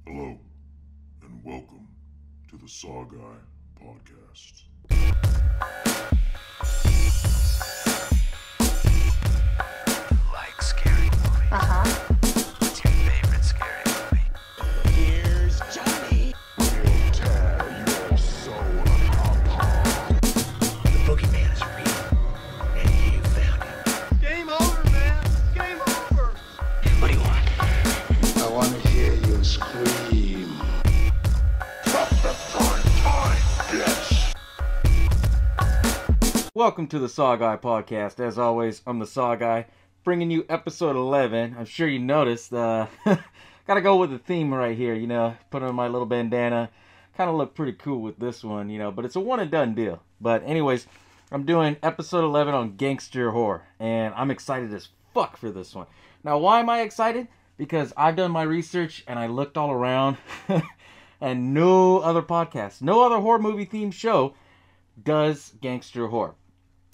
Hello, and welcome to the SaWGuy podcast. Like scary movies? What's your favorite scary movie? Here's Johnny. We'll tear your soul apart. The boogeyman is real, and you found him. Game over, man. Game over. What do you want? I want to hear you scream. Drop the front time, bitch! Welcome to the SaWGuy podcast. As always, I'm the SaWGuy, bringing you episode 11. I'm sure you noticed, gotta go with the theme right here, put on my little bandana. Kind of look pretty cool with this one, but it's a one and done deal. But anyways, I'm doing episode 11 on gangster horror, and I'm excited as fuck for this one. Now, why am I excited? Because I've done my research, and I looked all around, and no other podcast, no other horror movie themed show does gangster horror.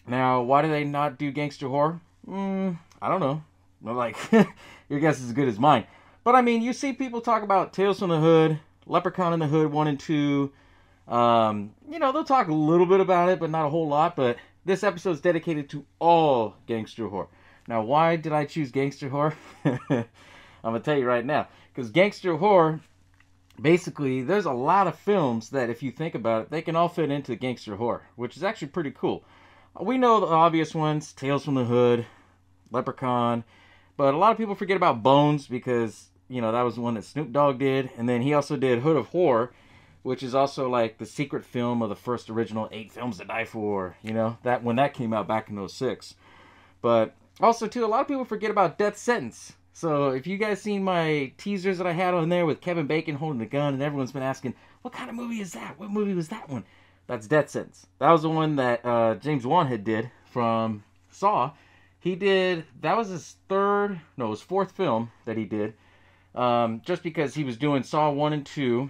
Now, why do they not do gangster horror? I don't know. Like, your guess is as good as mine. But I mean, you see people talk about Tales from the Hood, Leprechaun in the Hood 1 and 2. They'll talk a little bit about it, but not a whole lot. But this episode is dedicated to all gangster horror. Now, why did I choose gangster horror? I'm going to tell you right now. Because gangster horror, basically, there's a lot of films that, if you think about it, they can all fit into gangster horror, which is actually pretty cool. We know the obvious ones, Tales from the Hood, Leprechaun, but a lot of people forget about Bones because, that was the one that Snoop Dogg did, and then he also did Hood of Horror, which is also like the secret film of the first original 8 Films to Die For, that when that came out back in '06. But also, too, a lot of people forget about Death Sentence. So if you guys seen my teasers that I had on there with Kevin Bacon holding the gun, and everyone's been asking, what kind of movie is that? What movie was that one? That's Death Sentence. That was the one that James Wan had did from Saw. That was his fourth film that he did. Just because he was doing Saw 1 and 2,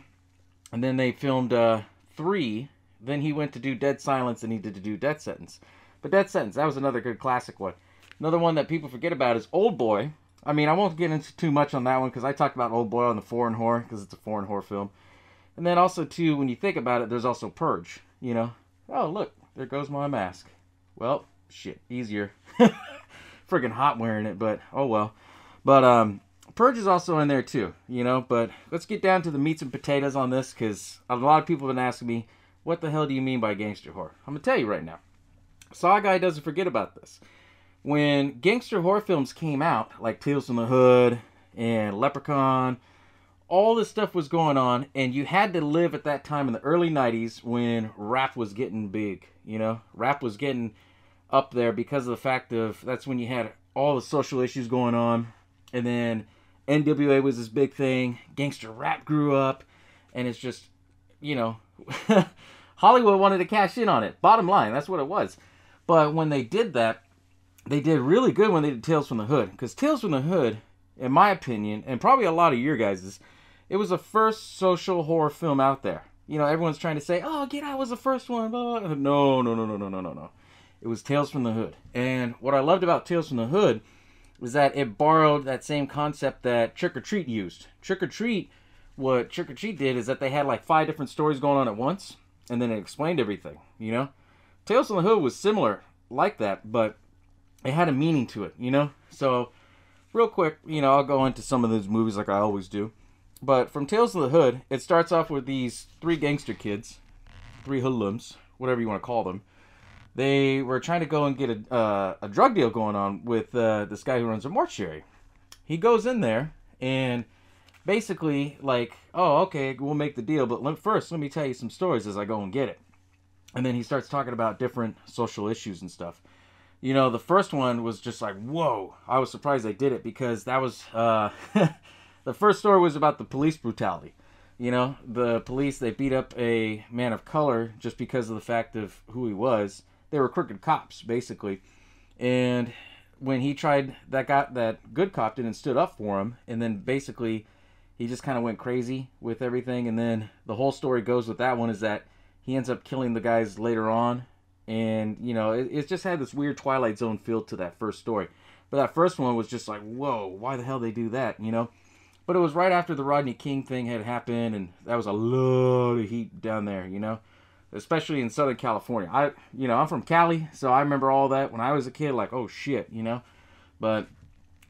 and then they filmed 3. Then he went to do Dead Silence, and he did to do Death Sentence. But Death Sentence, that was another good classic one. Another one that people forget about is Old Boy. I mean, I won't get into too much on that one because I talked about Old Boy on the Foreign Horror because it's a foreign horror film. And then also, too, when you think about it, there's also Purge, Oh, look, there goes my mask. Well, shit, easier. Friggin' hot wearing it, but oh well. But Purge is also in there, too, But let's get down to the meats and potatoes on this because a lot of people have been asking me, what the hell do you mean by gangster horror? I'm going to tell you right now. SaWGuy doesn't forget about this. When gangster horror films came out, like Tales from the Hood and Leprechaun, all this stuff was going on, and you had to live at that time in the early 90s when rap was getting big, Rap was getting up there because of the fact of that's when you had all the social issues going on, and then NWA was this big thing, gangster rap grew up, and it's just, Hollywood wanted to cash in on it. Bottom line, that's what it was. But when they did that, they did really good when they did Tales from the Hood. Because Tales from the Hood, in my opinion, and probably a lot of your guys's, it was the first social horror film out there. Everyone's trying to say, oh, Get Out was the first one. Blah, blah. No. It was Tales from the Hood. And what I loved about Tales from the Hood was that it borrowed that same concept that Trick or Treat used. What Trick or Treat did is that they had like 5 different stories going on at once, and then it explained everything, Tales from the Hood was similar like that, but it had a meaning to it, So, real quick, I'll go into some of those movies like I always do. But from Tales of the Hood, it starts off with these 3 gangster kids, 3 hoodlums, whatever you want to call them. They were trying to go and get a drug deal going on with this guy who runs a mortuary. He goes in there and basically like, oh, okay, we'll make the deal, but first let me tell you some stories as I go and get it. And then he starts talking about different social issues and stuff. The first one was just like, whoa. I was surprised they did it because that was... the first story was about the police brutality. The police, they beat up a man of color just because of the fact of who he was. They were crooked cops, basically. And when he tried, that good cop didn't stood up for him. And then basically, he just kind of went crazy with everything. And then the whole story goes with that one is that he ends up killing the guys later on. And, it just had this weird Twilight Zone feel to that first story. But that first one was just like, whoa, why the hell they do that, But it was right after the Rodney King thing had happened, and that was a lot of heat down there, you know, especially in Southern California. I'm from Cali, so I remember all that when I was a kid, like, oh shit, you know. But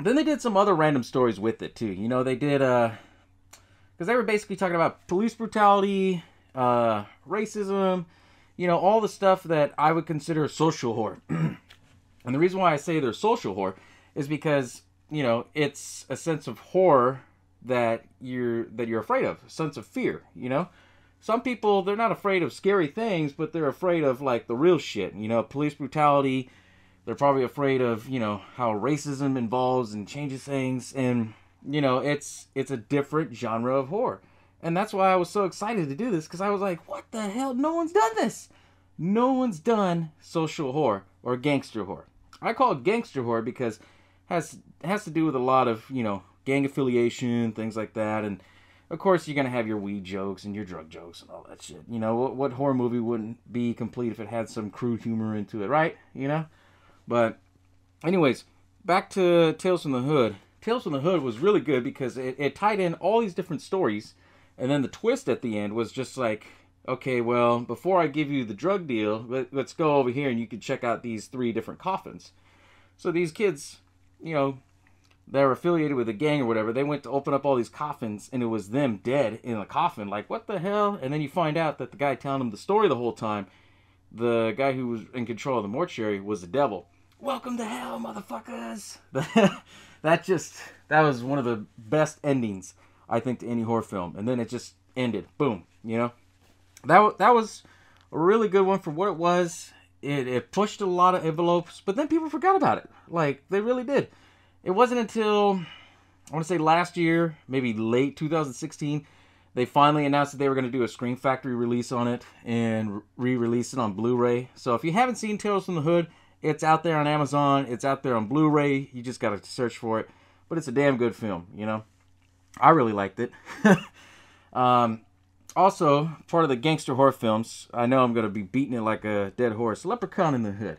then they did some other random stories with it too. You know, they did because they were basically talking about police brutality, racism, you know, all the stuff that I would consider social horror. And the reason why I say they're social horror is because, you know, it's a sense of horror that you're afraid of, a sense of fear, you know. Some people, they're not afraid of scary things, but they're afraid of like the real shit, you know, police brutality. They're probably afraid of, you know, how racism involves and changes things, and you know, it's a different genre of horror. And that's why I was so excited to do this, because I was like, what the hell? No one's done this. No one's done social horror or gangster horror. I call it gangster horror because it has to do with a lot of, you know, gang affiliation, things like that. And of course, you're going to have your weed jokes and your drug jokes and all that shit. You know, what horror movie wouldn't be complete if it had some crude humor into it, right? You know? But anyways, back to Tales from the Hood. Tales from the Hood was really good because it tied in all these different stories. And then the twist at the end was just like, okay, well, before I give you the drug deal, let's go over here and you can check out these 3 different coffins. So these kids, you know, they're affiliated with a gang or whatever. They went to open up all these coffins and it was them dead in a coffin. Like, what the hell? And then you find out that the guy telling them the story the whole time, the guy who was in control of the mortuary, was the devil. Welcome to hell, motherfuckers. That was one of the best endings, I think, to any horror film. And then it just ended. Boom. You know? That was a really good one for what it was. It pushed a lot of envelopes, but then people forgot about it. Like, they really did. It wasn't until, I want to say last year, maybe late 2016, they finally announced that they were going to do a Scream Factory release on it and re-release it on Blu-ray. So if you haven't seen Tales from the Hood, it's out there on Amazon. It's out there on Blu-ray. You just got to search for it. But it's a damn good film, you know. I really liked it. Also, part of the gangster horror films, I know I'm going to be beating it like a dead horse. Leprechaun in the Hood.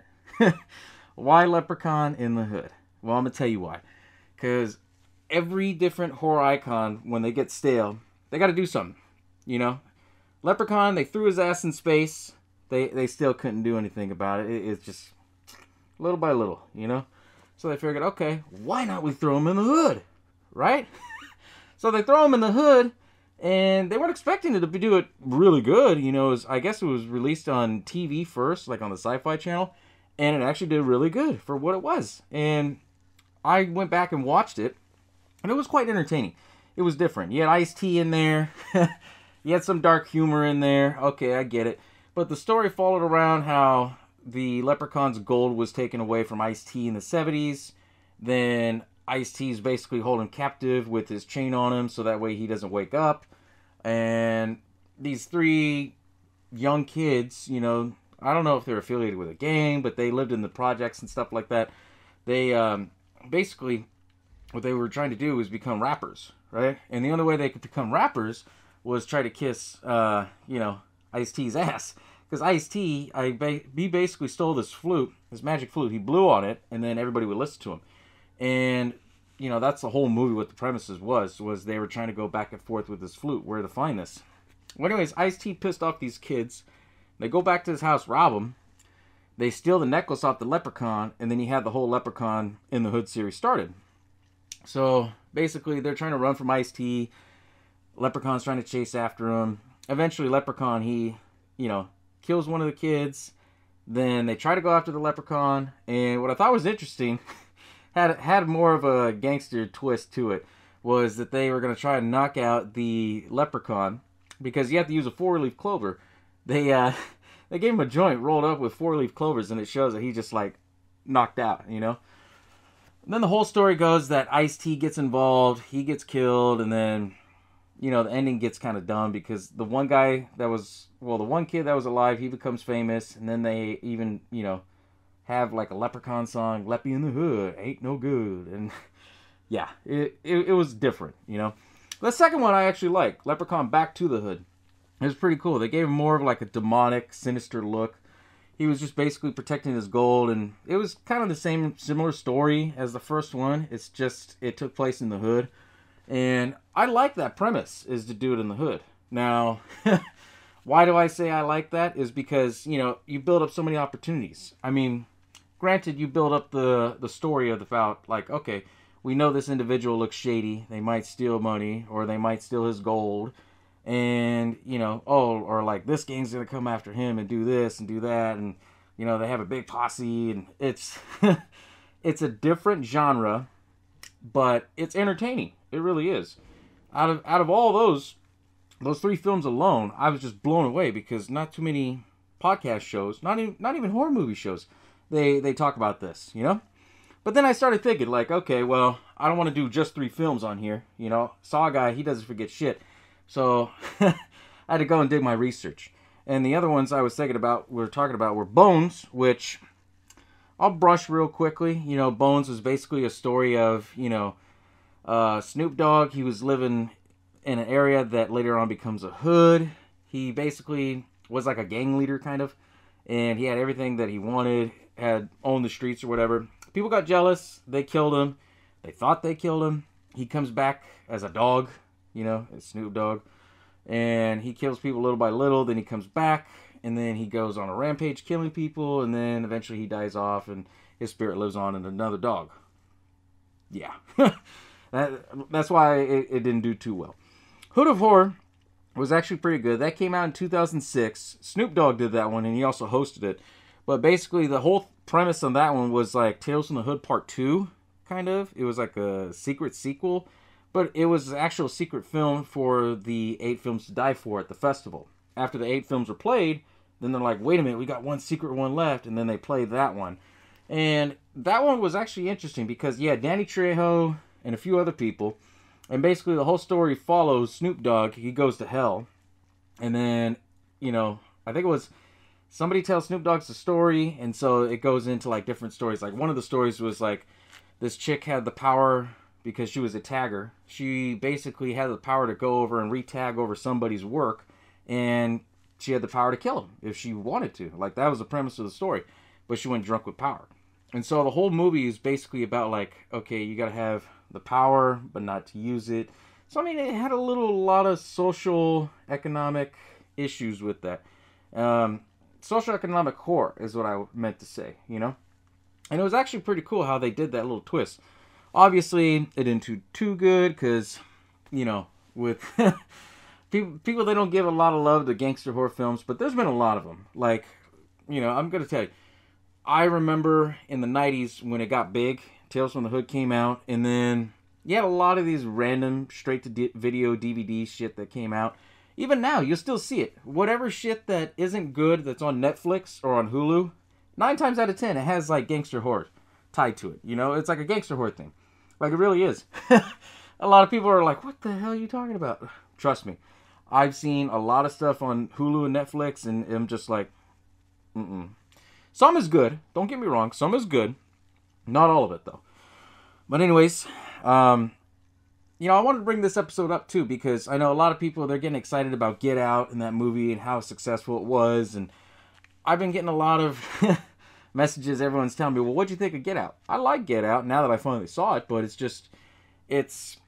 Why Leprechaun in the Hood? Well, I'm going to tell you why. Because every different horror icon, when they get stale, they got to do something. You know? Leprechaun, they threw his ass in space. They still couldn't do anything about it. It's just little by little, you know? So they figured, okay, why not we throw him in the hood? Right? So they throw him in the hood. And they weren't expecting it to do it really good. You know, I guess it was released on TV first, like on the Sci-Fi Channel. And it actually did really good for what it was. And I went back and watched it. And it was quite entertaining. It was different. You had Ice-T in there. You had some dark humor in there. Okay, I get it. But the story followed around how the Leprechaun's gold was taken away from Ice-T in the 70s. Then Ice-T's basically holding him captive with his chain on him so that way he doesn't wake up. And these 3 young kids, you know, I don't know if they're affiliated with a gang, but they lived in the projects and stuff like that. They basically, what they were trying to do was become rappers, right? And the only way they could become rappers was try to kiss, you know, Ice-T's ass. Because Ice-T, he basically stole this flute, this magic flute. He blew on it, and then everybody would listen to him. And, you know, that's the whole movie, what the premises was they were trying to go back and forth with this flute, where to find this. Well, anyways, Ice-T pissed off these kids. They go back to his house, rob him. They steal the necklace off the Leprechaun, and then he had the whole Leprechaun in the Hood series started. So, basically, they're trying to run from Ice-T. Leprechaun's trying to chase after him. Eventually, Leprechaun, he, you know, kills one of the kids. Then they try to go after the Leprechaun. And what I thought was interesting, had more of a gangster twist to it, was that they were going to try and knock out the Leprechaun. Because you have to use a 4-leaf clover. They gave him a joint rolled up with 4-leaf clovers, and it shows that he just, like, knocked out, you know? And then the whole story goes that Ice-T gets involved, he gets killed, and then, you know, the ending gets kind of dumb because the one guy that was, well, the one kid that was alive, he becomes famous, and then they even, you know, have, like, a Leprechaun song, Leppy in the Hood, ain't no good, and, yeah, it was different, you know? The second one I actually like, Leprechaun Back to the Hood. It was pretty cool. They gave him more of like a demonic, sinister look. He was just basically protecting his gold, and it was kind of the similar story as the first one. It's just, it took place in the hood. And I like that premise, is to do it in the hood. Now, why do I say I like that? Is because, you know, you build up so many opportunities. I mean, granted, you build up the story of the about, like, okay, we know this individual looks shady. They might steal money, or they might steal his gold. And, you know, oh, or like this gang's going to come after him and do this and do that. And, you know, they have a big posse. And it's, it's a different genre, but it's entertaining. It really is. Out of all those 3 films alone, I was just blown away, because not too many podcast shows, not even horror movie shows, they talk about this, you know? But then I started thinking, like, okay, well, I don't want to do just 3 films on here, you know? SaWGuy, he doesn't forget shit. So I had to go and dig my research. And the other ones I was thinking about, we were talking about, were Bones, which I'll brush real quickly. You know, Bones was basically a story of, you know, Snoop Dogg. He was living in an area that later on becomes a hood. He basically was like a gang leader, kind of. And he had everything that he wanted, had owned the streets or whatever. People got jealous. They killed him. They thought they killed him. He comes back as a dog, you know, as Snoop Dogg. And he kills people little by little. Then he comes back. And then he goes on a rampage killing people. And then eventually he dies off. And his spirit lives on in another dog. Yeah. That's why it didn't do too well. Hood of Horror was actually pretty good. That came out in 2006. Snoop Dogg did that one, and he also hosted it. But basically, the whole premise on that one was like Tales from the Hood Part 2, kind of. It was like a secret sequel. But it was an actual secret film for the 8 Films to Die For at the festival. After the 8 films were played, then they're like, wait a minute, we got one secret one left. And then they played that one. And that one was actually interesting because, yeah, Danny Trejo and a few other people. And basically the whole story follows Snoop Dogg. He goes to hell. And then, you know, I think it was somebody tells Snoop Dogg's the story. And so it goes into like different stories. Like one of the stories was like this chick had the power because she was a tagger. She basically had the power to go over and re-tag over somebody's work. And she had the power to kill him if she wanted to. Like that was the premise of the story. But she went drunk with power. And so the whole movie is basically about like, okay, you got to have the power, but not to use it. So, I mean, it had a lot of social, economic issues with that. Social economic horror is what I meant to say, you know? And it was actually pretty cool how they did that little twist. Obviously, it didn't do too good because, you know, with people, they don't give a lot of love to gangster horror films, but there's been a lot of them. Like, you know, I'm going to tell you, I remember in the 90s when it got big, Tales from the Hood came out, and then you had a lot of these random straight-to-video DVD shit that came out. Even now, you'll still see it. Whatever shit that isn't good that's on Netflix or on Hulu, 9 times out of 10, it has, like, gangster horror tied to it. You know, it's like a gangster horror thing. Like, it really is. A lot of people are like, what the hell are you talking about? Trust me. I've seen a lot of stuff on Hulu and Netflix, and I'm just like, Some is good. Don't get me wrong. Some is good. Not all of it, though. But anyways, you know, I wanted to bring this episode up, too, because I know a lot of people, they're getting excited about Get Out and that movie and how successful it was. And I've been getting a lot of messages. Everyone's telling me, well, what'd you think of Get Out? I like Get Out now that I finally saw it, but it's just, it's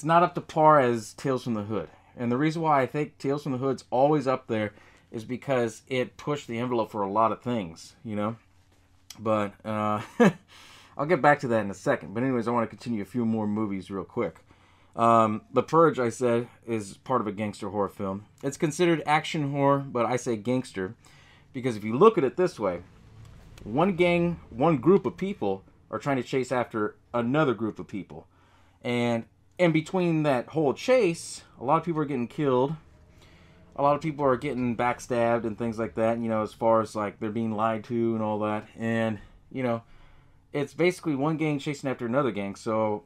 not up to par as Tales from the Hood. And the reason why I think Tales from the Hood's always up there is because it pushed the envelope for a lot of things, you know? But, I'll get back to that in a second. But anyways, I want to continue a few more movies real quick. The Purge, I said, is part of a gangster horror film. It's considered action horror, but I say gangster. Because if you look at it this way, one group of people are trying to chase after another group of people. And in between that whole chase, a lot of people are getting killed. A lot of people are getting backstabbed and things like that, you know, as far as, like, they're being lied to and all that. And, you know, it's basically one gang chasing after another gang, so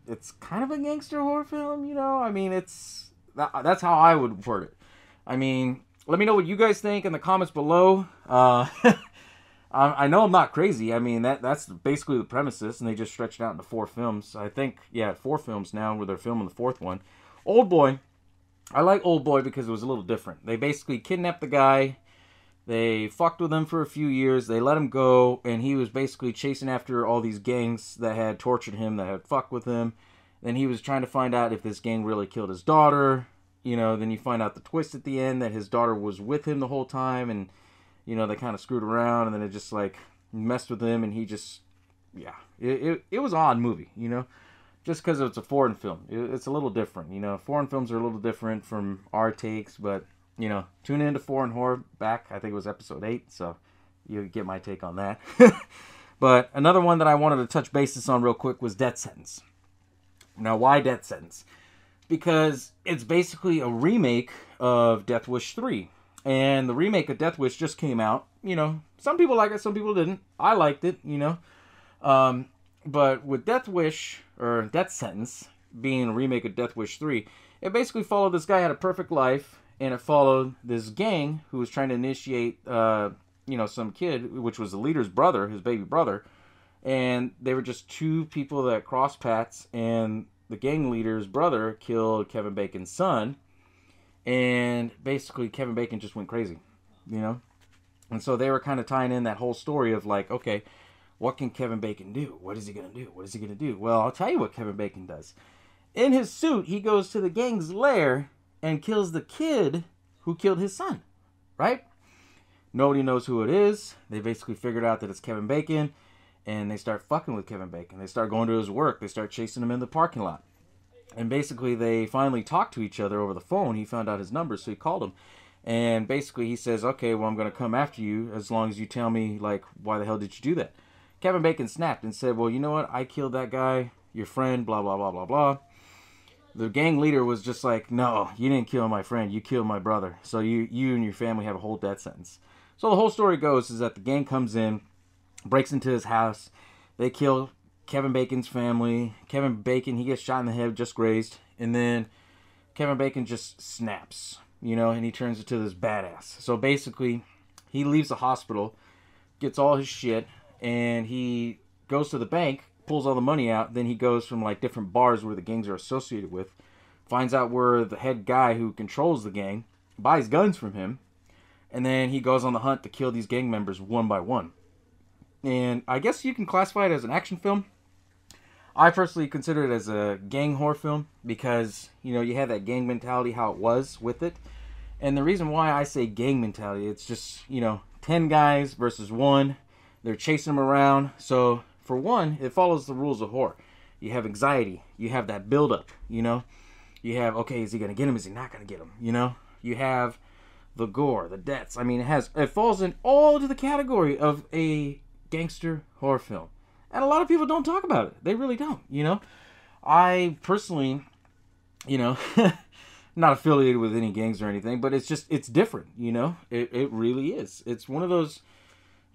it's kind of a gangster horror film, you know? I mean, that's how I would word it. I mean, let me know what you guys think in the comments below. I know I'm not crazy. I mean, that's basically the premises, and they just stretched it out into 4 films. I think, yeah, 4 films now where they're filming the 4th one. Oldboy. I like Oldboy because it was a little different. They basically kidnapped the guy. They fucked with him for a few years. They let him go, and he was basically chasing after all these gangs that had tortured him, that had fucked with him. Then he was trying to find out if this gang really killed his daughter. You know, then you find out the twist at the end that his daughter was with him the whole time, and, you know, they kind of screwed around, and then it just, like, messed with him, and he just, yeah. It was an odd movie, you know, just because it's a foreign film. It's a little different, you know. Foreign films are a little different from our takes, but, you know, tune into Foreign Horror back, I think it was episode 8, so you get my take on that. But another one that I wanted to touch bases on real quick was Death Sentence. Now, why Death Sentence? Because it's basically a remake of Death Wish 3. And the remake of Death Wish just came out. You know, some people like it, some people didn't. I liked it, you know. But with Death Wish, or Death Sentence, being a remake of Death Wish 3, it basically followed this guy had a perfect life, and it followed this gang who was trying to initiate, you know, some kid, which was the leader's brother, his baby brother. And they were just two people that crossed paths, and the gang leader's brother killed Kevin Bacon's son, and basically Kevin Bacon just went crazy, you know? And so they were kind of tying in that whole story of like, okay, what can Kevin Bacon do? What is he going to do? What is he going to do? Well, I'll tell you what Kevin Bacon does. In his suit, he goes to the gang's lair and kills the kid who killed his son, right? Nobody knows who it is. They basically figured out that it's Kevin Bacon. And they start fucking with Kevin Bacon. They start going to his work. They start chasing him in the parking lot. And basically, they finally talked to each other over the phone. He found out his number, so he called him. And basically, he says, okay, well, I'm going to come after you as long as you tell me, like, why the hell did you do that? Kevin Bacon snapped and said, well, you know what? I killed that guy, your friend, blah, blah, blah, blah, blah. The gang leader was just like, no, you didn't kill my friend. You killed my brother. So you and your family have a whole death sentence. So the whole story goes is that the gang comes in, breaks into his house. They kill Kevin Bacon's family. Kevin Bacon, he gets shot in the head, just grazed. And then Kevin Bacon just snaps, you know, and he turns into this badass. So basically, he leaves the hospital, gets all his shit, and he goes to the bank, pulls all the money out. Then he goes from, like, different bars where the gangs are associated with, finds out where the head guy who controls the gang, buys guns from him, and then he goes on the hunt to kill these gang members one by one. And I guess you can classify it as an action film. I personally consider it as a gang horror film because, you know, you have that gang mentality, how it was with it. And the reason why I say gang mentality, it's just, you know, 10 guys versus one. They're chasing them around. So, for one, it follows the rules of horror. You have anxiety. You have that buildup, you know. You have, okay, is he going to get him? Is he not going to get him? You know. You have the gore, the deaths. I mean, it falls in all to the category of a gangster horror film. And a lot of people don't talk about it. They really don't, you know. I personally, you know, not affiliated with any gangs or anything, but it's just, it's different, you know. It really is. It's one of those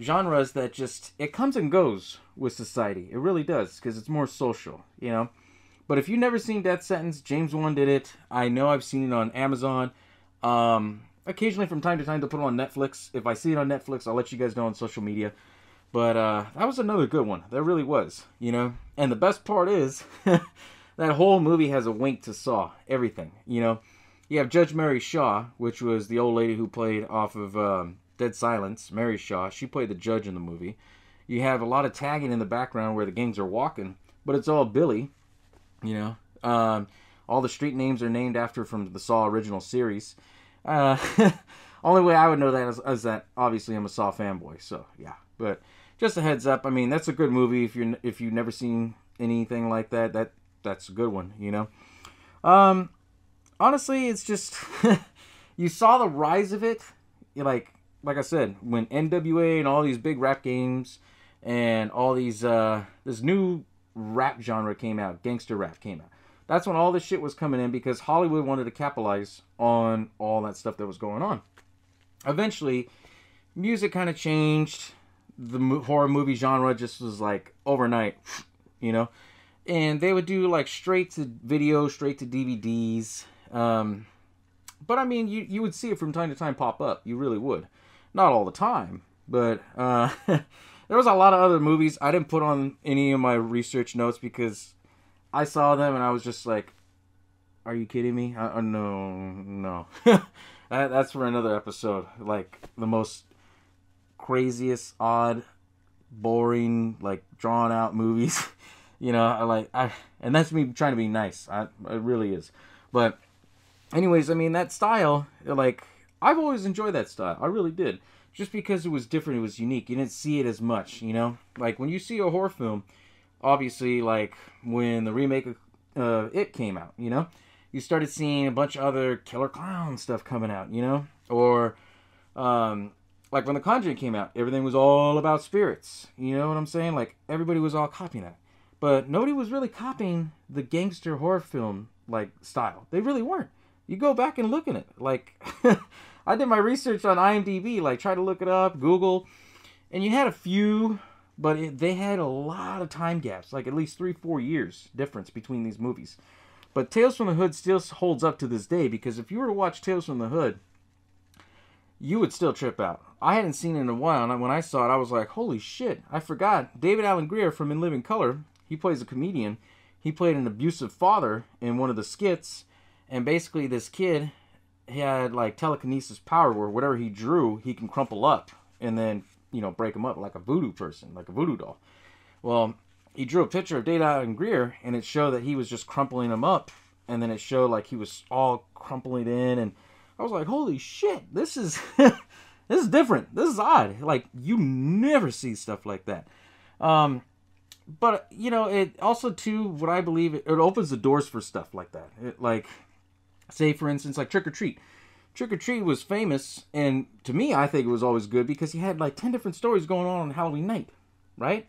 genres that just, it comes and goes with society. It really does, because it's more social, you know. But if you've never seen Death Sentence, James Wan did it. I know I've seen it on Amazon. Occasionally, from time to time, they'll put it on Netflix. If I see it on Netflix, I'll let you guys know on social media. But that was another good one. That really was, you know. And the best part is, that whole movie has a wink to Saw. Everything, you know. You have Judge Mary Shaw, which was the old lady who played off of Dead Silence. Mary Shaw. She played the judge in the movie. You have a lot of tagging in the background where the gangs are walking. But it's all Billy, you know. All the street names are named after from the Saw original series. Only way I would know that is that, obviously, I'm a Saw fanboy. So, yeah. But just a heads up, I mean, that's a good movie. If you've never seen anything like that, that's a good one, you know. Honestly, it's just you saw the rise of it. Like I said, when NWA and all these big rap games and all these this new rap genre came out, gangster rap came out. That's when all this shit was coming in because Hollywood wanted to capitalize on all that stuff that was going on. Eventually, music kind of changed. The horror movie genre just was like overnight, you know, and they would do like straight to video, straight to DVDs. But I mean, you would see it from time to time pop up. You really would, not all the time, but there was a lot of other movies I didn't put on any of my research notes because I saw them and I was just like, "Are you kidding me? No." That's for another episode. Like the most craziest, odd, boring, like drawn out movies. You know, and that's me trying to be nice. It really is. But anyways, I mean, that style, like, I've always enjoyed that style. I really did. Just because it was different, it was unique. You didn't see it as much, you know? Like, when you see a horror film, obviously, like, when the remake of It came out, you know? You started seeing a bunch of other killer clown stuff coming out, you know? Or, like, when The Conjuring came out, everything was all about spirits. You know what I'm saying? Like, everybody was all copying that. But nobody was really copying the gangster horror film, like, style. They really weren't. You go back and look at it. Like, I did my research on IMDb, like, try to look it up, Google, and you had a few, but they had a lot of time gaps, like at least 3-4 years difference between these movies. But Tales from the Hood still holds up to this day, because if you were to watch Tales from the Hood, you would still trip out. I hadn't seen it in a while, and when I saw it, I was like, holy shit, I forgot. David Alan Grier from In Living Color, he plays a comedian. He played an abusive father in one of the skits, and basically this kid had like telekinesis power where whatever he drew, he can crumple up and then, you know, break him up like a voodoo person, like a voodoo doll. Well, he drew a picture of David Alan Grier, and it showed that he was just crumpling him up, and then it showed like he was all crumpling in, and I was like, holy shit, this is this is different. This is odd. Like, you never see stuff like that. But, you know, it also, too, what I believe, it opens the doors for stuff like that. It, like, say, for instance, like Trick or Treat. Trick or Treat was famous, and to me, I think it was always good because he had like 10 different stories going on Halloween night, right?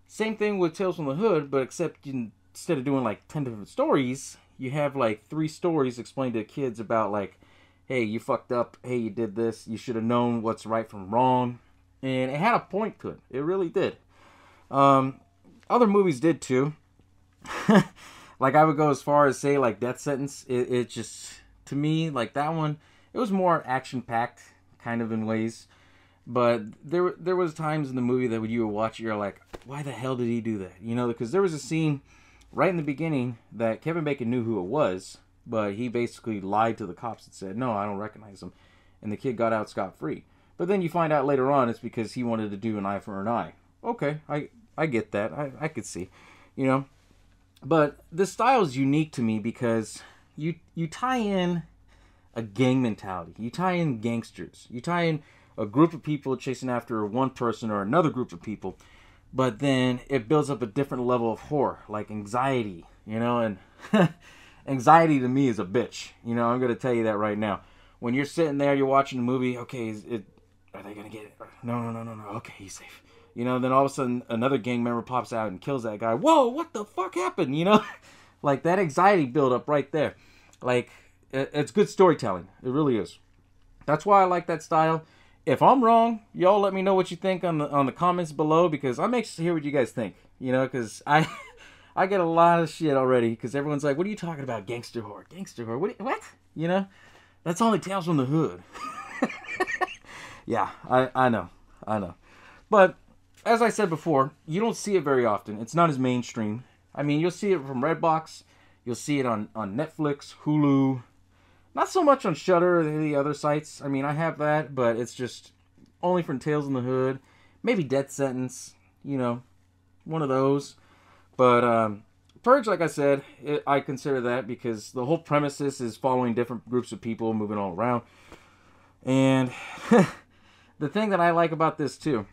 Same thing with Tales from the Hood, but except instead of doing like 10 different stories, you have like 3 stories explained to kids about like, hey, you fucked up, hey, you did this, you should have known what's right from wrong. And it had a point to it. It really did. Other movies did too. Like, I would go as far as say like Death Sentence. It just, to me, like that one, it was more action-packed, kind of in ways. But there was times in the movie that when you would watch, you're like, why the hell did he do that? You know, because there was a scene right in the beginning that Kevin Bacon knew who it was, but he basically lied to the cops and said, no, I don't recognize him. And the kid got out scot-free. But then you find out later on it's because he wanted to do an eye for an eye. Okay, I get that. I could see, you know. But this style is unique to me because you tie in a gang mentality. You tie in gangsters. You tie in a group of people chasing after one person or another group of people. But then it builds up a different level of horror, like anxiety, you know. And anxiety to me is a bitch. You know, I'm going to tell you that right now. When you're sitting there, you're watching the movie, okay, are they going to get it? No. Okay, he's safe. You know, then all of a sudden another gang member pops out and kills that guy. Whoa, what the fuck happened? You know, like that anxiety build up right there. Like, it's good storytelling. It really is. That's why I like that style. If I'm wrong, y'all let me know what you think on the comments below, because I'm anxious to hear what you guys think. You know, because I get a lot of shit already because everyone's like, what are you talking about? Gangster horror. Gangster horror. What? You know, that's only Tales from the Hood. Yeah, I know. But as I said before, you don't see it very often. It's not as mainstream. I mean, you'll see it from Redbox. You'll see it on Netflix, Hulu. Not so much on Shudder or the other sites. I mean, I have that, but it's just only from Tales in the Hood. Maybe Death Sentence, you know, one of those. But Purge, like I said, I consider that because the whole premises is following different groups of people moving all around. And the thing that I like about this, too,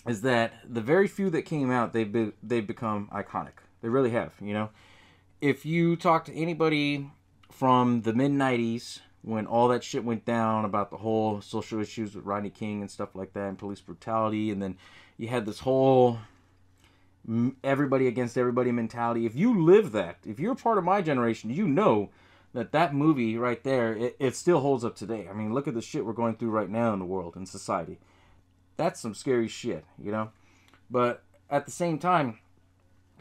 is that the very few that came out, they've become iconic. They really have, you know. If you talk to anybody from the mid-90s, when all that shit went down about the whole social issues with Rodney King and stuff like that, and police brutality, and then you had this whole everybody against everybody mentality. If you live that, if you're part of my generation, you know that movie right there, it still holds up today. I mean, look at the shit we're going through right now in the world, in society. That's some scary shit, you know? But at the same time,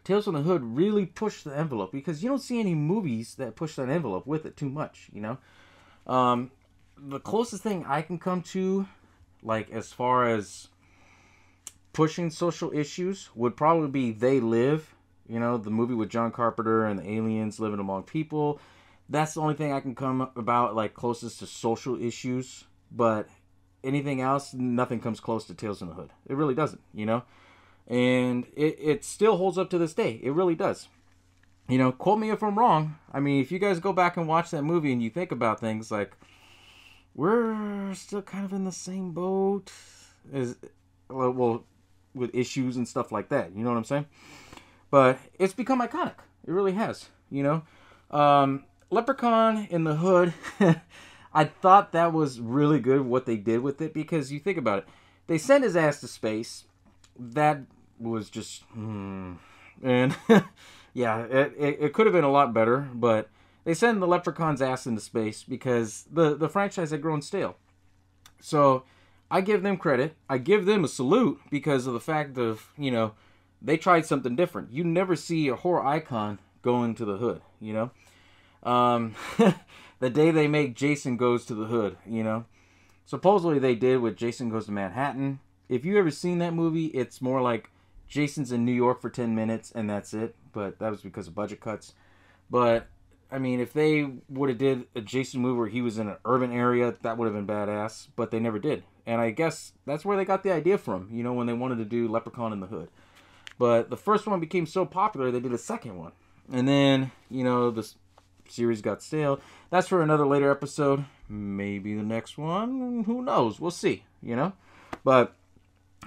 Tales from the Hood really pushed the envelope because you don't see any movies that push that envelope with it too much, you know? The closest thing I can come to, like, as far as pushing social issues would probably be They Live, you know, the movie with John Carpenter and the aliens living among people. That's the only thing I can come about, like, closest to social issues, but anything else, nothing comes close to Tales from the Hood. It really doesn't, you know? And it still holds up to this day. It really does. You know, quote me if I'm wrong. I mean, if you guys go back and watch that movie and you think about things like, we're still kind of in the same boat as, well, with issues and stuff like that. You know what I'm saying? But it's become iconic. It really has, you know. Leprechaun in the Hood, I thought that was really good what they did with it, because you think about it. They sent his ass to space. That was just... And, yeah, it could have been a lot better, but they sent the Leprechaun's ass into space because the franchise had grown stale. So, I give them credit. I give them a salute because of the fact of, you know, they tried something different. You never see a horror icon go into the Hood, you know. The day they make Jason Goes to the Hood, you know. Supposedly they did with Jason Goes to Manhattan. If you ever seen that movie, it's more like Jason's in New York for 10 minutes and that's it. But that was because of budget cuts. But, I mean, if they would have did a Jason movie where he was in an urban area, that would have been badass. But they never did. And I guess that's where they got the idea from, you know, when they wanted to do Leprechaun in the Hood. But the first one became so popular, they did a second one. And then, you know, the series got stale. That's for another later episode. Maybe the next one. Who knows? We'll see, you know. But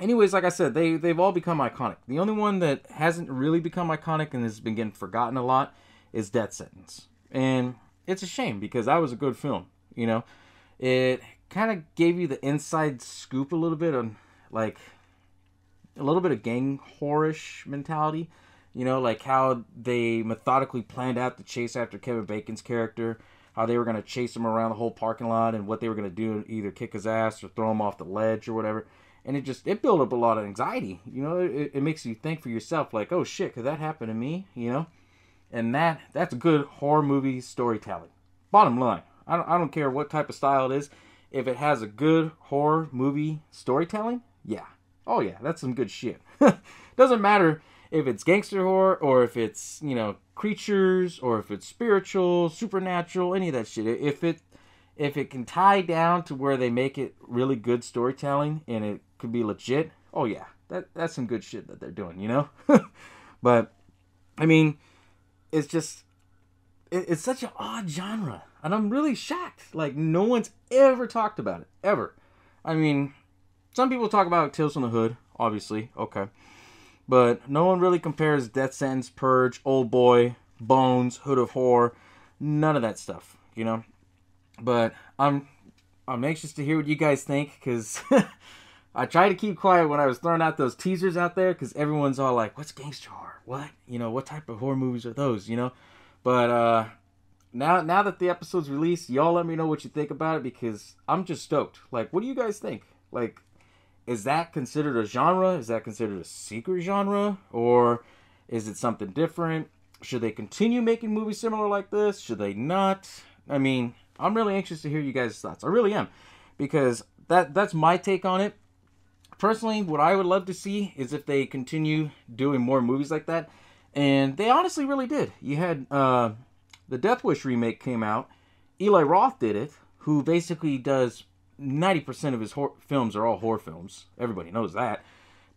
anyways, like I said, they've all become iconic. The only one that hasn't really become iconic and has been getting forgotten a lot is Death Sentence. And it's a shame because that was a good film, you know. It kind of gave you the inside scoop a little bit on, like, a little bit of gang horror-ish mentality. You know, like how they methodically planned out the chase after Kevin Bacon's character. How they were going to chase him around the whole parking lot. And what they were going to do, either kick his ass or throw him off the ledge or whatever. And it built up a lot of anxiety. You know, it makes you think for yourself, like, oh shit, could that happen to me? You know? And that's good horror movie storytelling. Bottom line, I don't care what type of style it is. If it has a good horror movie storytelling, yeah. Oh yeah, that's some good shit. Doesn't matter if it's gangster horror or if it's, you know, creatures or if it's spiritual, supernatural, any of that shit. If it can tie down to where they make it really good storytelling and it could be legit, oh yeah, that's some good shit that they're doing, you know? But, I mean, it's just, it's such an odd genre. And I'm really shocked. Like, no one's ever talked about it. Ever. I mean, some people talk about Tales from the Hood, obviously. Okay. But no one really compares Death Sentence, Purge, Old Boy, Bones, Hood of Horror. None of that stuff, you know? But I'm anxious to hear what you guys think, because I tried to keep quiet when I was throwing out those teasers out there, because everyone's all like, what's gangster horror? What? You know, what type of horror movies are those, you know? But now that the episode's released, y'all let me know what you think about it, because I'm just stoked. Like, what do you guys think? Like, is that considered a genre? Is that considered a secret genre? Or is it something different? Should they continue making movies similar like this? Should they not? I mean, I'm really anxious to hear you guys' thoughts. I really am. Because that's my take on it. Personally, what I would love to see is if they continue doing more movies like that. And they honestly really did. You had the Death Wish remake came out. Eli Roth did it, who basically does 90% of his films are all horror films. Everybody knows that.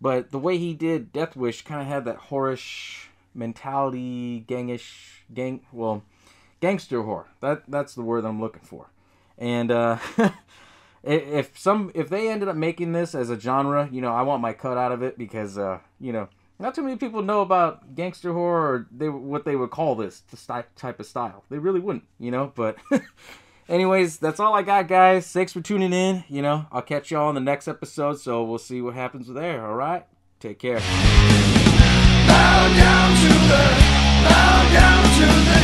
But the way he did Death Wish kind of had that horror-ish mentality, gangster horror. That's the word I'm looking for. And if they ended up making this as a genre, you know, I want my cut out of it, because you know, not too many people know about gangster horror, or what they would call this type of style. They really wouldn't, you know. But anyways, that's all I got, guys. Thanks for tuning in. You know, I'll catch y'all on the next episode, so we'll see what happens there. All right, take care. Bow down to the